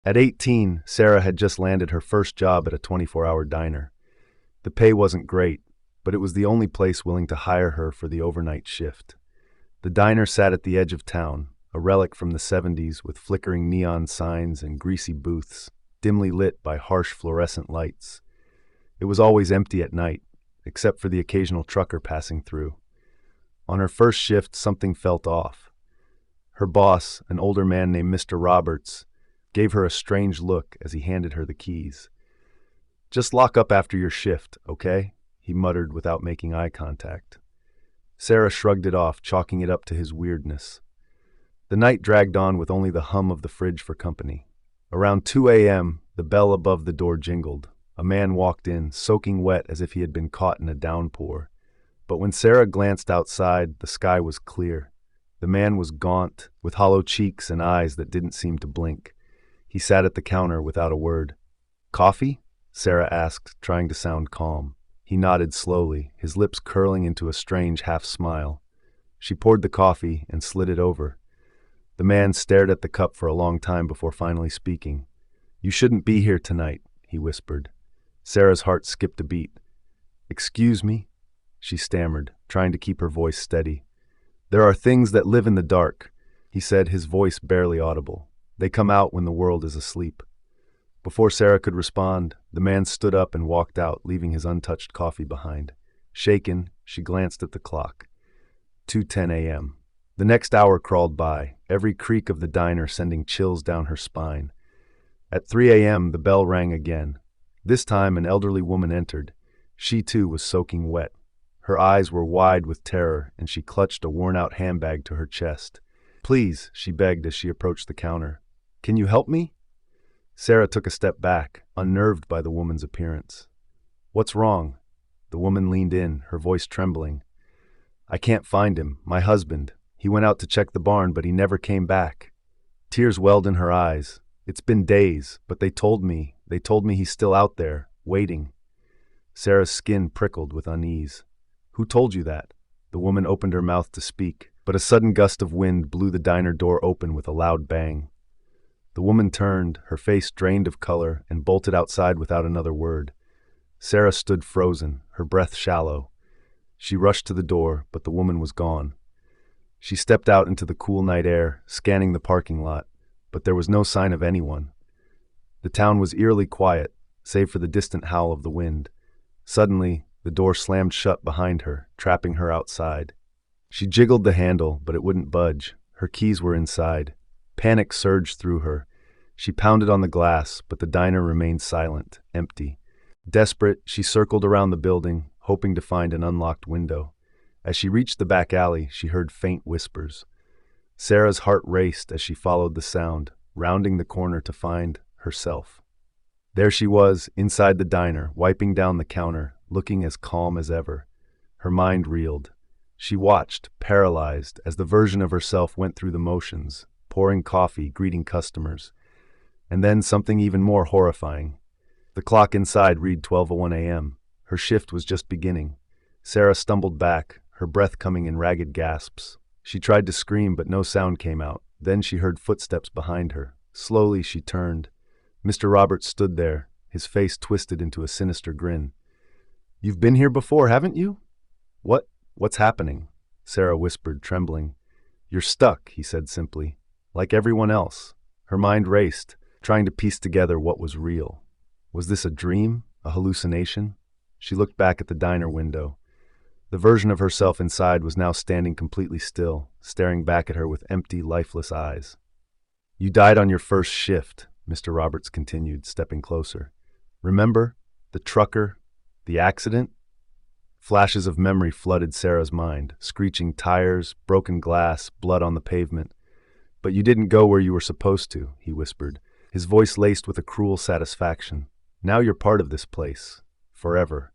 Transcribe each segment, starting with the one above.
At 18, Sarah had just landed her first job at a 24-hour diner. The pay wasn't great, but it was the only place willing to hire her for the overnight shift. The diner sat at the edge of town, a relic from the 70s with flickering neon signs and greasy booths, dimly lit by harsh fluorescent lights. It was always empty at night, except for the occasional trucker passing through. On her first shift, something felt off. Her boss, an older man named Mr. Roberts, gave her a strange look as he handed her the keys. "Just lock up after your shift, okay?" he muttered without making eye contact. Sarah shrugged it off, chalking it up to his weirdness. The night dragged on with only the hum of the fridge for company. Around 2 a.m., the bell above the door jingled. A man walked in, soaking wet as if he had been caught in a downpour. But when Sarah glanced outside, the sky was clear. The man was gaunt, with hollow cheeks and eyes that didn't seem to blink. He sat at the counter without a word. "Coffee?" Sarah asked, trying to sound calm. He nodded slowly, his lips curling into a strange half-smile. She poured the coffee and slid it over. The man stared at the cup for a long time before finally speaking. "You shouldn't be here tonight," he whispered. Sarah's heart skipped a beat. "Excuse me?" she stammered, trying to keep her voice steady. "There are things that live in the dark," he said, his voice barely audible. "They come out when the world is asleep." Before Sarah could respond, the man stood up and walked out, leaving his untouched coffee behind. Shaken, she glanced at the clock. 2:10 a.m. The next hour crawled by, every creak of the diner sending chills down her spine. At 3 a.m., the bell rang again. This time, an elderly woman entered. She, too, was soaking wet. Her eyes were wide with terror, and she clutched a worn-out handbag to her chest. "Please," she begged as she approached the counter. "Can you help me?" Sarah took a step back, unnerved by the woman's appearance. "What's wrong?" The woman leaned in, her voice trembling. "I can't find him, my husband. He went out to check the barn, but he never came back." Tears welled in her eyes. "It's been days, but they told me he's still out there, waiting." Sarah's skin prickled with unease. "Who told you that?" The woman opened her mouth to speak, but a sudden gust of wind blew the diner door open with a loud bang. The woman turned, her face drained of color, and bolted outside without another word. Sarah stood frozen, her breath shallow. She rushed to the door, but the woman was gone. She stepped out into the cool night air, scanning the parking lot, but there was no sign of anyone. The town was eerily quiet, save for the distant howl of the wind. Suddenly, the door slammed shut behind her, trapping her outside. She jiggled the handle, but it wouldn't budge. Her keys were inside. Panic surged through her. She pounded on the glass, but the diner remained silent, empty. Desperate, she circled around the building, hoping to find an unlocked window. As she reached the back alley, she heard faint whispers. Sarah's heart raced as she followed the sound, rounding the corner to find herself. There she was, inside the diner, wiping down the counter, looking as calm as ever. Her mind reeled. She watched, paralyzed, as the version of herself went through the motions, pouring coffee, greeting customers. And then something even more horrifying. The clock inside read 12:01 a.m. Her shift was just beginning. Sarah stumbled back, her breath coming in ragged gasps. She tried to scream, but no sound came out. Then she heard footsteps behind her. Slowly she turned. Mr. Roberts stood there, his face twisted into a sinister grin. "You've been here before, haven't you?" What's happening?" Sarah whispered, trembling. "You're stuck," he said simply. "Like everyone else." Her mind raced, trying to piece together what was real. Was this a dream? A hallucination? She looked back at the diner window. The version of herself inside was now standing completely still, staring back at her with empty, lifeless eyes. "You died on your first shift," Mr. Roberts continued, stepping closer. "Remember? The trucker? The accident?" Flashes of memory flooded Sarah's mind, screeching tires, broken glass, blood on the pavement. "But you didn't go where you were supposed to," he whispered, his voice laced with a cruel satisfaction. "Now you're part of this place. Forever."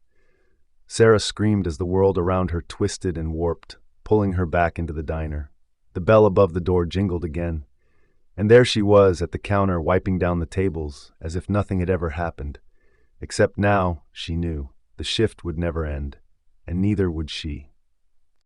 Sarah screamed as the world around her twisted and warped, pulling her back into the diner. The bell above the door jingled again. And there she was at the counter wiping down the tables, as if nothing had ever happened. Except now, she knew, the shift would never end, and neither would she.